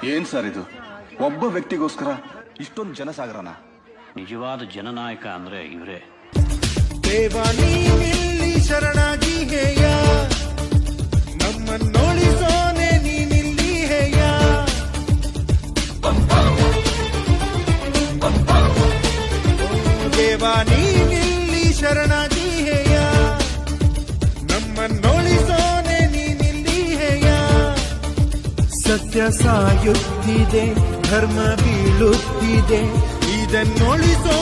ಏನ್ ಸರ್ ಇದು? ಒಬ್ಬ ವ್ಯಕ್ತಿಗೋಸ್ಕರ ಇಷ್ಟೊಂದು ಜನಸಾಗರನ? ನಿಜವಾದ ಜನನಾಯಕ ಅಂದ್ರೆ ಇವರೇ. ದೇವ ನೀನಿಲ್ಲಿ ಶರಣಾಗಿ ಹೇಯ, ನಮ್ಮನ್ನೋಳಿಸೋನೆ ನೀನಿಲ್ಲಿ ಹೇಯ. ದೇವ ನೀನಿಲ್ಲಿ ಶರಣಾಗಿ ಹೇಯ, ನಮ್ಮನ್ನೋಳಿಸೋನೆ ನೀನಿಲ್ಲಿ ಹೇಯ. ಸತ್ಯ ಸಾಯುತ್ತಿದೆ, ಧರ್ಮ ಬೀಳುತ್ತಿದೆ, ಇದನ್ನೋಳಿಸೋ